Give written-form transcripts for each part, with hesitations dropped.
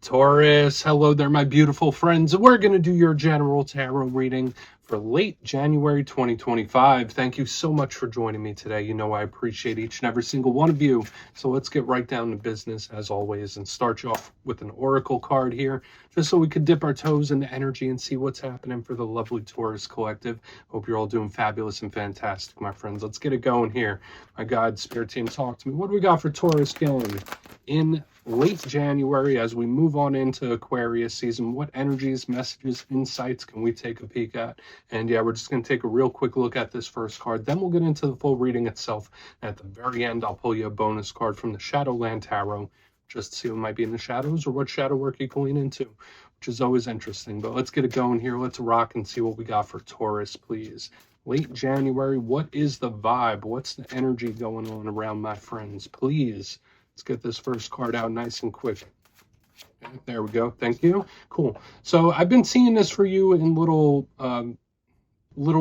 Taurus, hello there, my beautiful friends. We're going to do your general tarot reading for late January 2025. Thank you so much for joining me today. You know I appreciate each and every single one of you. So let's get right down to business as always and start you off with an oracle card here, just so we could dip our toes into energy and see what's happening for the lovely Taurus collective. Hope you're all doing fabulous and fantastic, my friends. Let's get it going here. My God, Spirit Team, talk to me. What do we got for Taurus going in late January as we move on into Aquarius season? What energies, messages, insights can we take a peek at? And yeah, we're just going to take a real quick look at this first card. Then we'll get into the full reading itself. At the very end, I'll pull you a bonus card from the Shadowland Tarot, just to see what might be in the shadows or what shadow work you can lean into, which is always interesting. But let's get it going here. Let's rock and see what we got for Taurus, please. Late January, what is the vibe? What's the energy going on around my friends? Please. Let's get this first card out nice and quick. Okay, there we go. Thank you. Cool. So I've been seeing this for you in little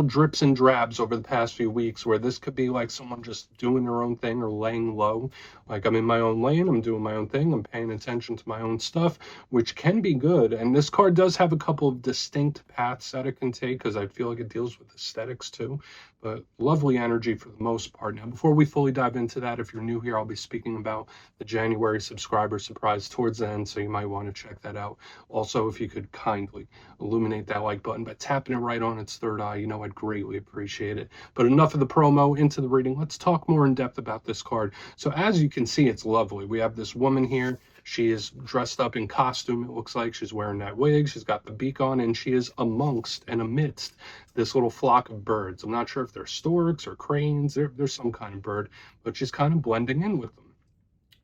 drips and drabs over the past few weeks, where this could be like someone just doing their own thing or laying low. Like, I'm in my own lane, I'm doing my own thing, I'm paying attention to my own stuff, which can be good. And this card does have a couple of distinct paths that it can take, because I feel like it deals with aesthetics too. But lovely energy for the most part. Now, before we fully dive into that, if you're new here, I'll be speaking about the January subscriber surprise towards the end, so you might want to check that out. Also, if you could kindly illuminate that like button by tapping it right on its third eye, you know I'd greatly appreciate it. But enough of the promo, into the reading. Let's talk more in depth about this card. So as you can see, it's lovely. We have this woman here. She is dressed up in costume. It looks like she's wearing that wig. She's got the beak on, and she is amongst and amidst this little flock of birds. I'm not sure if they're storks or cranes. They're some kind of bird, but she's kind of blending in with them.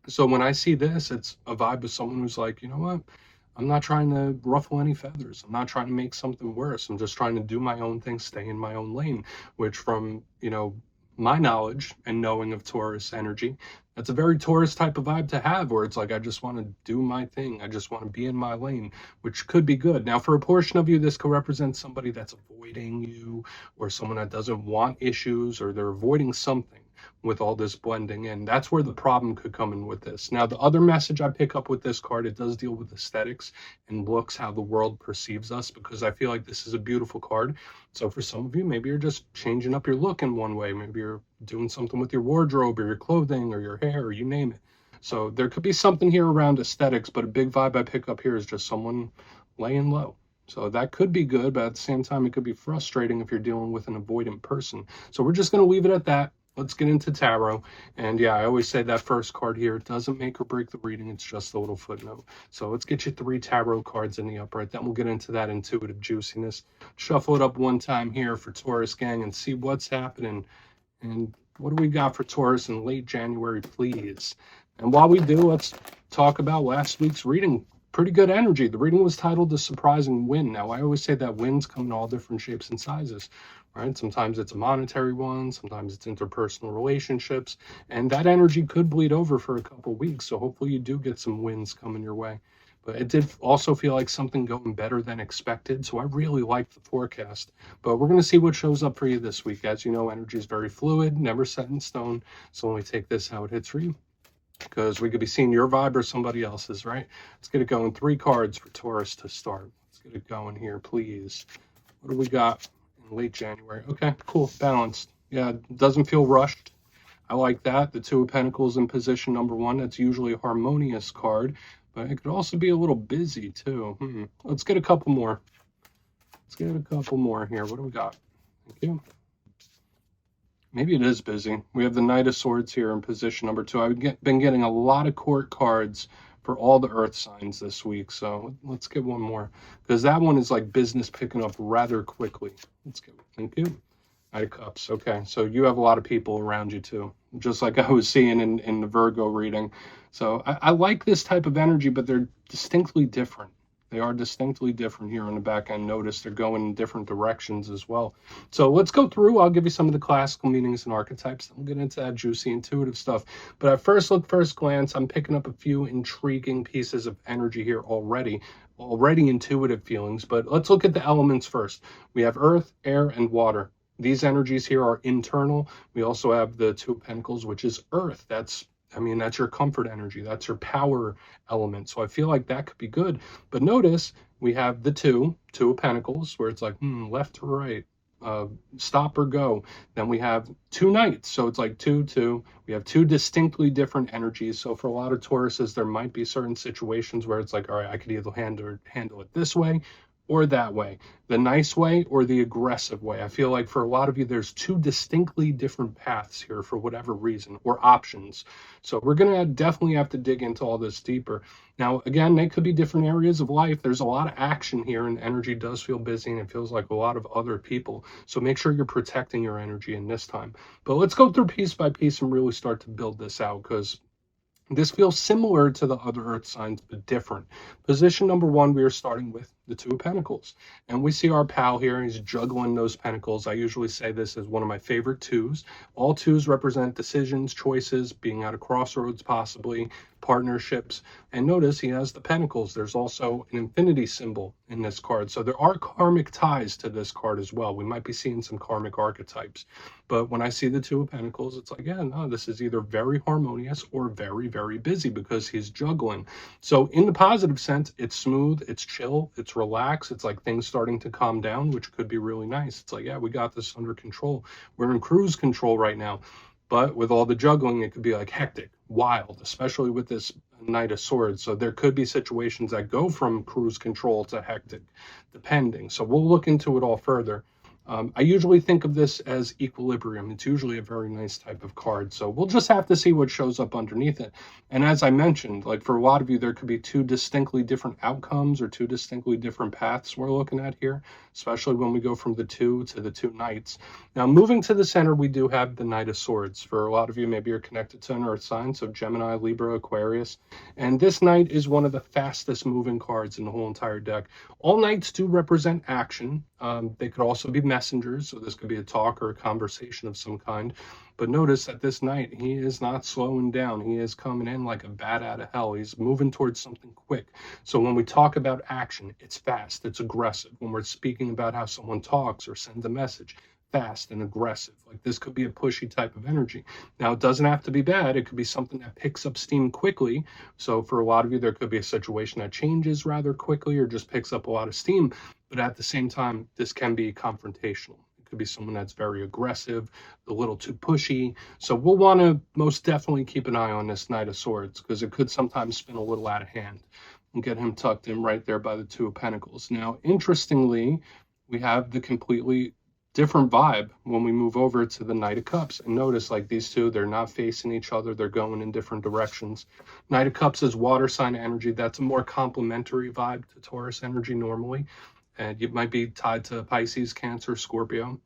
So when I see this, it's a vibe of someone who's like, you know what? I'm not trying to ruffle any feathers. I'm not trying to make something worse. I'm just trying to do my own thing, stay in my own lane, which from, my knowledge and knowing of Taurus energy, that's a very Taurus type of vibe to have, where it's like, I just want to do my thing. I just want to be in my lane, which could be good. Now, for a portion of you, this could represent somebody that's avoiding you, or someone that doesn't want issues, or they're avoiding something with all this blending in. That's where the problem could come in with this. Now, the other message I pick up with this card, it does deal with aesthetics and looks, how the world perceives us, because I feel like this is a beautiful card. So for some of you, maybe you're just changing up your look in one way. Maybe you're doing something with your wardrobe or your clothing or your hair, or you name it. So there could be something here around aesthetics, but a big vibe I pick up here is just someone laying low. So that could be good, but at the same time, it could be frustrating if you're dealing with an avoidant person. So we're just going to leave it at that. Let's get into tarot. And yeah, I always say that first card here doesn't make or break the reading. It's just a little footnote. So let's get you 3 tarot cards in the upright. Then we'll get into that intuitive juiciness. Shuffle it up one time here for Taurus gang and see what's happening. And what do we got for Taurus in late January, please? And while we do, let's talk about last week's reading. Pretty good energy. The reading was titled The Surprising Win. Now, I always say that wins come in all different shapes and sizes, right? Sometimes it's a monetary one, sometimes it's interpersonal relationships, and that energy could bleed over for a couple weeks. So hopefully you do get some wins coming your way. But it did also feel like something going better than expected. So I really like the forecast. But we're going to see what shows up for you this week. As you know, energy is very fluid, never set in stone. So when we take this how it hits for you, because we could be seeing your vibe or somebody else's, right? Let's get it going. 3 cards for Taurus to start. Let's get it going here, please. What do we got in late January? Okay, cool. Balanced. Yeah, it doesn't feel rushed. I like that. The 2 of Pentacles in position number 1. That's usually a harmonious card, but it could also be a little busy too. Let's get a couple more. Let's get a couple more here. What do we got? Thank you. Maybe it is busy. We have the Knight of Swords here in position number 2. I've been getting a lot of court cards for all the earth signs this week. So let's get one more, because that one is like business picking up rather quickly. Let's get, thank you. Knight of Cups. Okay, so you have a lot of people around you too, just like I was seeing in the Virgo reading. So I like this type of energy, but they're distinctly different. They are distinctly different here on the back end. Notice they're going in different directions as well. So let's go through. I'll give you some of the classical meanings and archetypes. Then we'll get into that juicy intuitive stuff. But at first look, first glance, I'm picking up a few intriguing pieces of energy here already intuitive feelings. But let's look at the elements first. We have earth, air, and water. These energies here are internal. We also have the 2 of Pentacles, which is earth. That's I mean, that's your comfort energy. That's your power element. So I feel like that could be good. But notice we have the two of pentacles, where it's like, left to right, uh, stop or go. Then we have two knights. So it's like two, two. We have two distinctly different energies. So for a lot of Tauruses, there might be certain situations where it's like, all right, I could either handle it this way or that way, the nice way or the aggressive way. I feel like for a lot of you, there's two distinctly different paths here for whatever reason, or options. So we're going to definitely have to dig into all this deeper. Now, again, they could be different areas of life. There's a lot of action here, and energy does feel busy, and it feels like a lot of other people. So make sure you're protecting your energy in this time. But let's go through piece by piece and really start to build this out, because this feels similar to the other earth signs, but different. Position number one, we are starting with the two of pentacles. And we see our pal here, he's juggling those pentacles. I usually say this is one of my favorite twos. All twos represent decisions, choices, being at a crossroads possibly, partnerships. And notice he has the pentacles. There's also an infinity symbol in this card. So there are karmic ties to this card as well. We might be seeing some karmic archetypes. But when I see the two of pentacles, it's like, yeah, no, this is either very harmonious or very, very busy, because he's juggling. So in the positive sense, it's smooth, it's chill, it's relaxed. It's like things starting to calm down, which could be really nice. It's like, yeah, we got this under control. We're in cruise control right now. But with all the juggling, it could be like hectic, wild, especially with this Knight of Swords. So there could be situations that go from cruise control to hectic, depending. So we'll look into it all further. I usually think of this as equilibrium. It's usually a very nice type of card. So we'll just have to see what shows up underneath it. And as I mentioned, like for a lot of you, there could be two distinctly different outcomes or two distinctly different paths we're looking at here, especially when we go from the two to the two knights. Now, moving to the center, we do have the Knight of Swords. For a lot of you, maybe you're connected to an earth sign, so Gemini, Libra, Aquarius. And this knight is one of the fastest moving cards in the whole entire deck. All knights do represent action. They could also be messengers, so this could be a talk or a conversation of some kind. But notice that this knight, he is not slowing down. He is coming in like a bat out of hell. He's moving towards something quick. So when we talk about action, it's fast, it's aggressive. When we're speaking about how someone talks or sends a message, fast and aggressive. Like this could be a pushy type of energy. Now, it doesn't have to be bad. It could be something that picks up steam quickly. So for a lot of you, there could be a situation that changes rather quickly or just picks up a lot of steam. But at the same time, this can be confrontational. It could be someone that's very aggressive, a little too pushy. So we'll want to most definitely keep an eye on this Knight of Swords, because it could sometimes spin a little out of hand. And get him tucked in right there by the Two of Pentacles. Now, interestingly, we have the completely different vibe when we move over to the Knight of Cups. And notice, like these two, they're not facing each other. They're going in different directions. Knight of Cups is water sign energy. That's a more complementary vibe to Taurus energy normally. And it might be tied to Pisces, Cancer, Scorpio.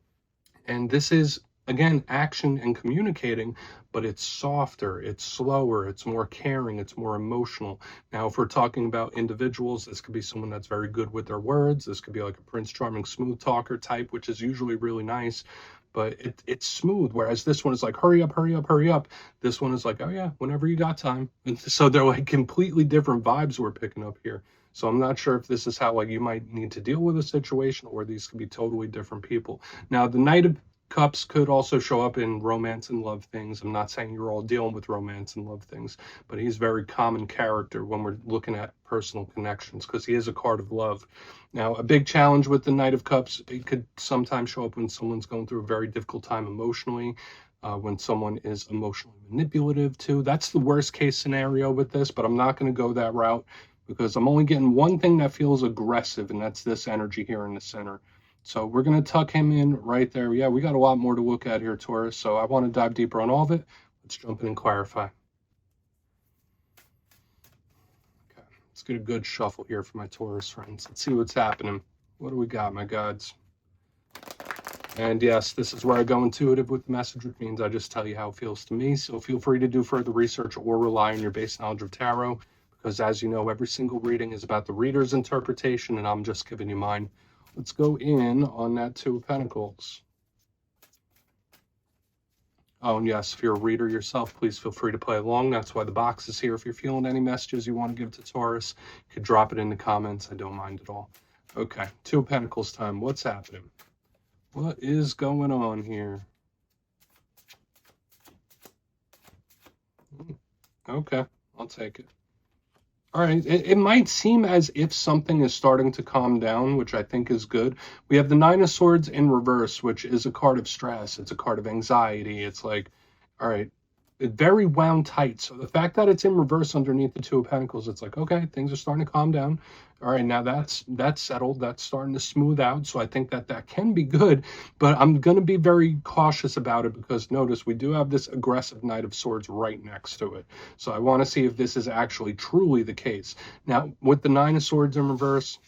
And this is, again, action and communicating, but it's softer, it's slower, it's more caring, it's more emotional. Now, if we're talking about individuals, this could be someone that's very good with their words. This could be like a Prince Charming smooth talker type, which is usually really nice, but it's smooth. Whereas this one is like, hurry up, hurry up, hurry up. This one is like, oh yeah, whenever you got time. And so they're like completely different vibes we're picking up here. So I'm not sure if this is how like you might need to deal with a situation, or these could be totally different people. Now, the Knight of Cups could also show up in romance and love things. I'm not saying you're all dealing with romance and love things, but he's very common character when we're looking at personal connections, because he is a card of love. Now, a big challenge with the Knight of Cups, it could sometimes show up when someone's going through a very difficult time emotionally, when someone is emotionally manipulative too. That's the worst case scenario with this, but I'm not going to go that route, because I'm only getting one thing that feels aggressive, and that's this energy here in the center. So we're going to tuck him in right there. Yeah, we got a lot more to look at here, Taurus. So I want to dive deeper on all of it. Let's jump in and clarify. Okay, let's get a good shuffle here for my Taurus friends. Let's see what's happening. What do we got, my gods? And yes, this is where I go intuitive with the message, which means I just tell you how it feels to me. So feel free to do further research or rely on your base knowledge of tarot, because as you know, every single reading is about the reader's interpretation, and I'm just giving you mine. Let's go in on that Two of Pentacles. Oh, and yes, if you're a reader yourself, please feel free to play along. That's why the box is here. If you're feeling any messages you want to give to Taurus, you could drop it in the comments. I don't mind at all. Okay, Two of Pentacles time. What's happening? What is going on here? Okay, I'll take it. All right, it might seem as if something is starting to calm down, which I think is good. We have the Nine of Swords in reverse, which is a card of stress. It's a card of anxiety. It's like, all right, very wound tight. So the fact that it's in reverse underneath the Two of Pentacles, it's like, okay, things are starting to calm down. All right, now that's settled. That's starting to smooth out. So I think that that can be good, but I'm going to be very cautious about it because notice we do have this aggressive Knight of Swords right next to it. So I want to see if this is actually truly the case. Now, with the Nine of Swords in reverse,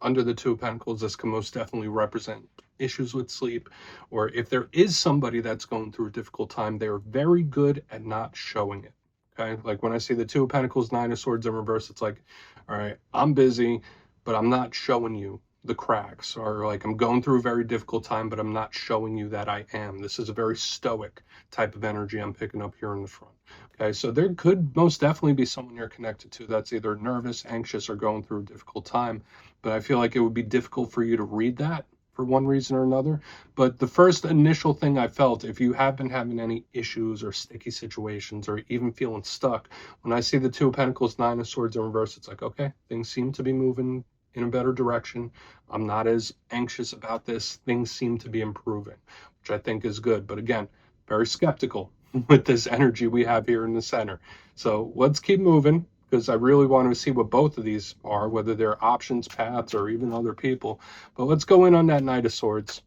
under the Two of Pentacles, this can most definitely represent issues with sleep, or if there is somebody that's going through a difficult time, they're very good at not showing it. Okay, like when I see the Two of Pentacles, Nine of Swords in reverse, it's like, all right, I'm busy, but I'm not showing you the cracks, or like I'm going through a very difficult time, but I'm not showing you that I am. This is a very stoic type of energy I'm picking up here in the front. Okay, so there could most definitely be someone you're connected to that's either nervous, anxious, or going through a difficult time, but I feel like it would be difficult for you to read that for one reason or another. But the first initial thing I felt, if you have been having any issues or sticky situations or even feeling stuck, when I see the Two of Pentacles, Nine of Swords in reverse, it's like, okay, things seem to be moving in a better direction. I'm not as anxious about this. Things seem to be improving, which I think is good. But again, very skeptical with this energy we have here in the center. So let's keep moving, because I really want to see what both of these are, whether they're options, paths, or even other people. But let's go in on that Knight of Swords.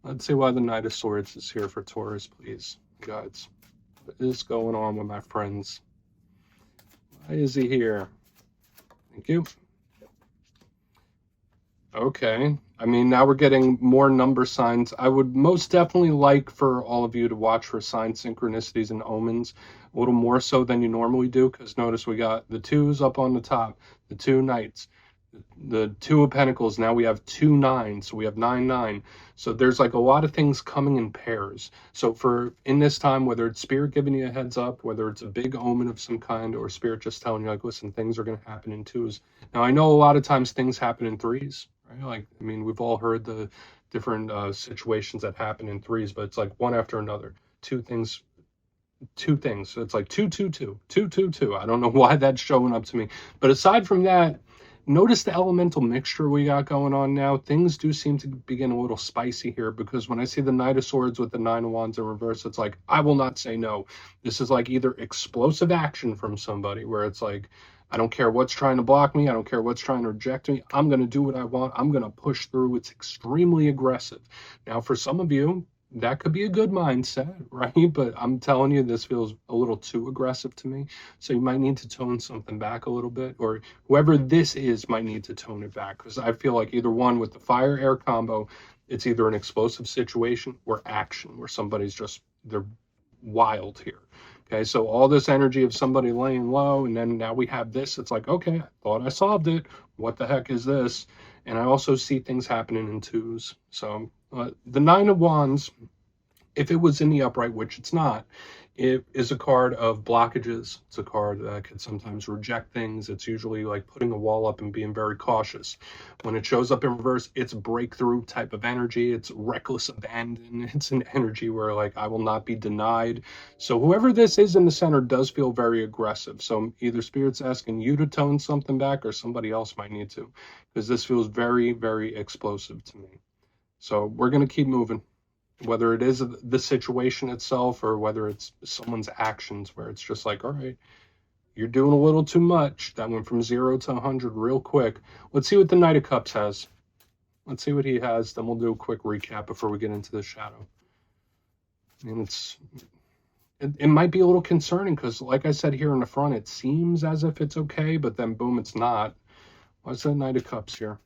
Let's see why the Knight of Swords is here for Taurus, please. Guides. What is going on with my friends? Why is he here? Thank you. Okay. I mean, now we're getting more number signs. I would most definitely like for all of you to watch for sign synchronicities and omens a little more so than you normally do, because notice we got the twos up on the top, the two knights, the Two of Pentacles. Now we have two nines, so we have 9-9. So there's like a lot of things coming in pairs. So for in this time, whether it's spirit giving you a heads up, whether it's a big omen of some kind, or spirit just telling you like, listen, things are going to happen in twos. Now I know a lot of times things happen in threes, right? Like, I mean, we've all heard the different situations that happen in threes, but it's like one after another. Two things. So it's like two, two, two, two, two, two. I don't know why that's showing up to me. But aside from that, notice the elemental mixture we got going on now. Things do seem to begin a little spicy here, because when I see the Knight of Swords with the Nine of Wands in reverse, it's like, I will not say no. This is like either explosive action from somebody where it's like, I don't care what's trying to block me. I don't care what's trying to reject me. I'm going to do what I want. I'm going to push through. It's extremely aggressive. Now, for some of you, that could be a good mindset, right? But I'm telling you, this feels a little too aggressive to me. So you might need to tone something back a little bit, or whoever this is might need to tone it back, because I feel like either one, with the fire air combo, it's either an explosive situation or action where somebody's just, they're wild here. Okay, so all this energy of somebody laying low, and then now we have this. It's like, okay, I thought I solved it. What the heck is this? And I also see things happening in twos. So the Nine of Wands, if it was in the upright, which it's not, it is a card of blockages. It's a card that can sometimes reject things. It's usually like putting a wall up and being very cautious. When it shows up in reverse, it's breakthrough type of energy. It's reckless abandon. It's an energy where like, I will not be denied. So whoever this is in the center does feel very aggressive. So either Spirit's asking you to tone something back, or somebody else might need to, because this feels very, very explosive to me. So we're going to keep moving, whether it is the situation itself or whether it's someone's actions, where it's just like, all right, you're doing a little too much. That went from 0 to 100 real quick. Let's see what the Knight of Cups has. Let's see what he has. Then we'll do a quick recap before we get into the shadow. And it might be a little concerning, because like I said here in the front, it seems as if it's okay, but then boom, it's not. What's the Knight of Cups here?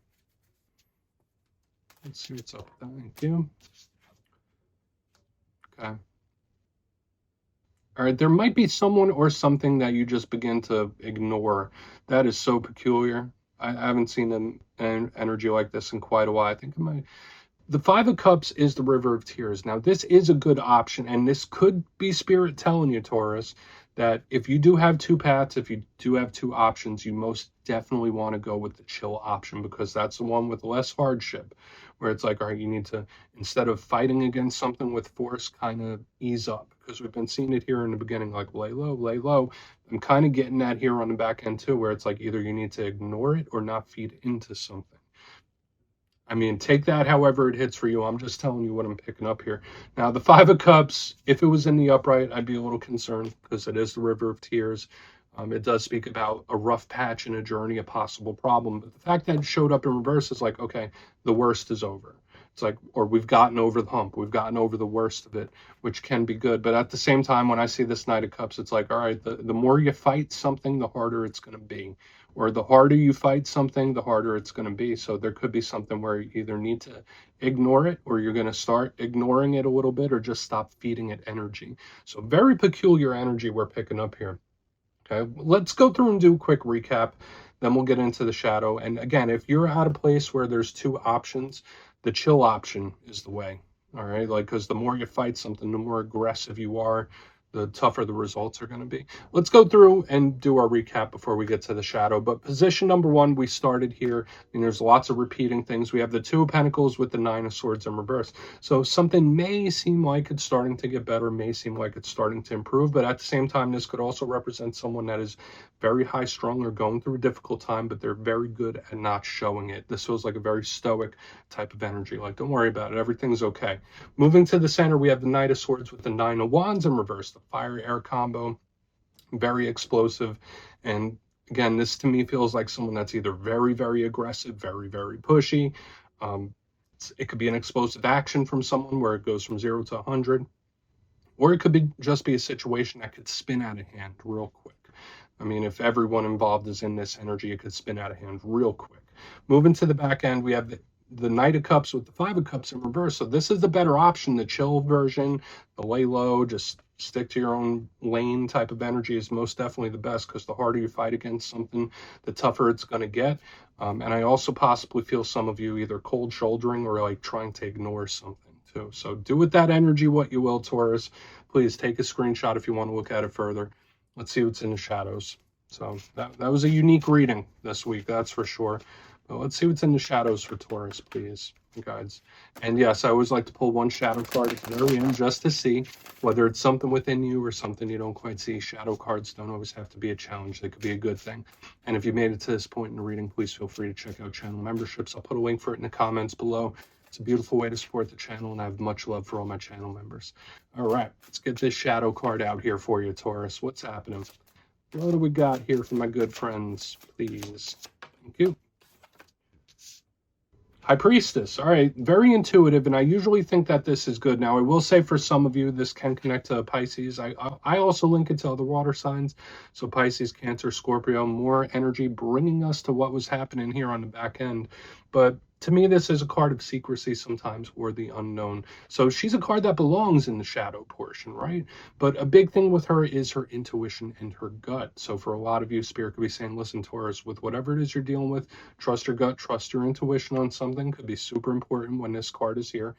Let's see what's up. Thank you. Okay. All right, there might be someone or something that you just begin to ignore. That is so peculiar. I haven't seen an energy like this in quite a while. I think the Five of Cups is the River of Tears. Now, this is a good option, and this could be Spirit telling you, Taurus, that if you do have two paths, if you do have two options, you most definitely want to go with the chill option, because that's the one with less hardship, where it's like, all right, you need to, instead of fighting against something with force, kind of ease up, because we've been seeing it here in the beginning, like lay low, lay low. I'm kind of getting that here on the back end too, where it's like either you need to ignore it or not feed into something. I mean, take that however it hits for you. I'm just telling you what I'm picking up here. Now, the Five of Cups, if it was in the upright, I'd be a little concerned because it is the River of Tears. It does speak about a rough patch in a journey, a possible problem. But the fact that it showed up in reverse is like, okay, the worst is over. It's like, or we've gotten over the hump. We've gotten over the worst of it, which can be good. But at the same time, when I see this Knight of Cups, it's like, all right, the more you fight something, the harder it's going to be. Or the harder you fight something, the harder it's going to be. So there could be something where you either need to ignore it, or you're going to start ignoring it a little bit, or just stop feeding it energy. So very peculiar energy we're picking up here. Okay, let's go through and do a quick recap. Then we'll get into the shadow. And again, if you're at a place where there's two options, the chill option is the way. All right, like, because the more you fight something, the more aggressive you are, the tougher the results are going to be. Let's go through and do our recap before we get to the shadow. But position number one, we started here, and there's lots of repeating things. We have the Two of Pentacles with the Nine of Swords in reverse. So something may seem like it's starting to get better, may seem like it's starting to improve, but at the same time, this could also represent someone that is very high strung or going through a difficult time, but they're very good at not showing it. This feels like a very stoic type of energy. Like, don't worry about it. Everything's okay. Moving to the center, we have the Knight of Swords with the Nine of Wands in reverse, the fire-air combo, very explosive. And again, this to me feels like someone that's either very, very aggressive, very, very pushy. It could be an explosive action from someone where it goes from 0 to 100. Or it could be just be a situation that could spin out of hand real quick. I mean, if everyone involved is in this energy, it could spin out of hand real quick. Moving to the back end, we have the Knight of Cups with the Five of Cups in reverse. So this is the better option. The chill version, the lay low, just stick to your own lane type of energy is most definitely the best, because the harder you fight against something, the tougher it's going to get. And I also possibly feel some of you either cold shouldering or like trying to ignore something too. So do with that energy what you will, Taurus. Please take a screenshot if you want to look at it further. Let's see what's in the shadows. So that was a unique reading this week, that's for sure. But let's see what's in the shadows for Taurus, please, guides. And yes, I always like to pull one shadow card at the very end just to see whether it's something within you or something you don't quite see. Shadow cards don't always have to be a challenge. They could be a good thing. And if you made it to this point in the reading, please feel free to check out channel memberships. I'll put a link for it in the comments below. It's a beautiful way to support the channel, and I have much love for all my channel members. All right, let's get this shadow card out here for you, Taurus. What's happening? What do we got here for my good friends, please? Thank you. High Priestess. All right, very intuitive, and I usually think that this is good. Now, I will say for some of you, this can connect to Pisces. I also link it to other water signs. So Pisces, Cancer, Scorpio, more energy bringing us to what was happening here on the back end. But to me, this is a card of secrecy sometimes, or the unknown. So she's a card that belongs in the shadow portion, right? But a big thing with her is her intuition and her gut. So for a lot of you, Spirit could be saying, listen, Taurus, with whatever it is you're dealing with, trust your gut, trust your intuition on something. Could be super important when this card is here.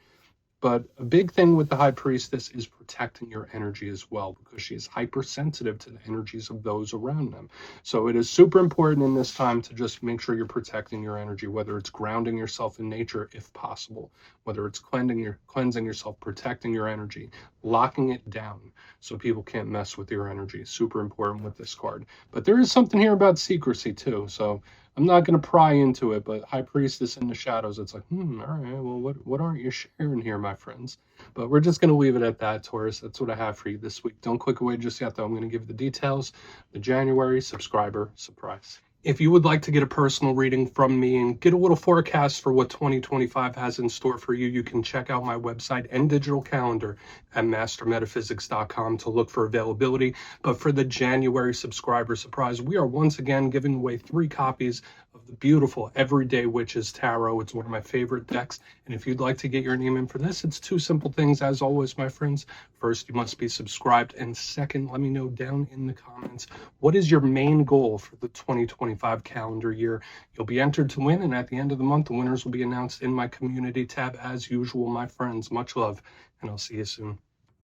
But a big thing with the High Priestess is protecting your energy as well, because she is hypersensitive to the energies of those around them. So it is super important in this time to just make sure you're protecting your energy, whether it's grounding yourself in nature if possible, whether it's cleansing yourself, protecting your energy, locking it down so people can't mess with your energy. Super important with this card. But there is something here about secrecy too. So I'm not going to pry into it, but High Priestess in the shadows, it's like, all right, well, what aren't you sharing here, my friends? But we're just going to leave it at that, Taurus. That's what I have for you this week. Don't click away just yet, though. I'm going to give you the details. The January subscriber surprise. If you would like to get a personal reading from me and get a little forecast for what 2025 has in store for you, you can check out my website and digital calendar at mastermetaphysics.com to look for availability. But for the January subscriber surprise, we are once again giving away 3 copies of the beautiful Everyday Witches Tarot. It's one of my favorite decks. And if you'd like to get your name in for this, it's 2 simple things, as always, my friends. First, you must be subscribed. And second, let me know down in the comments, what is your main goal for the 2025 calendar year? You'll be entered to win, and at the end of the month, the winners will be announced in my community tab as usual, my friends. Much love, and I'll see you soon.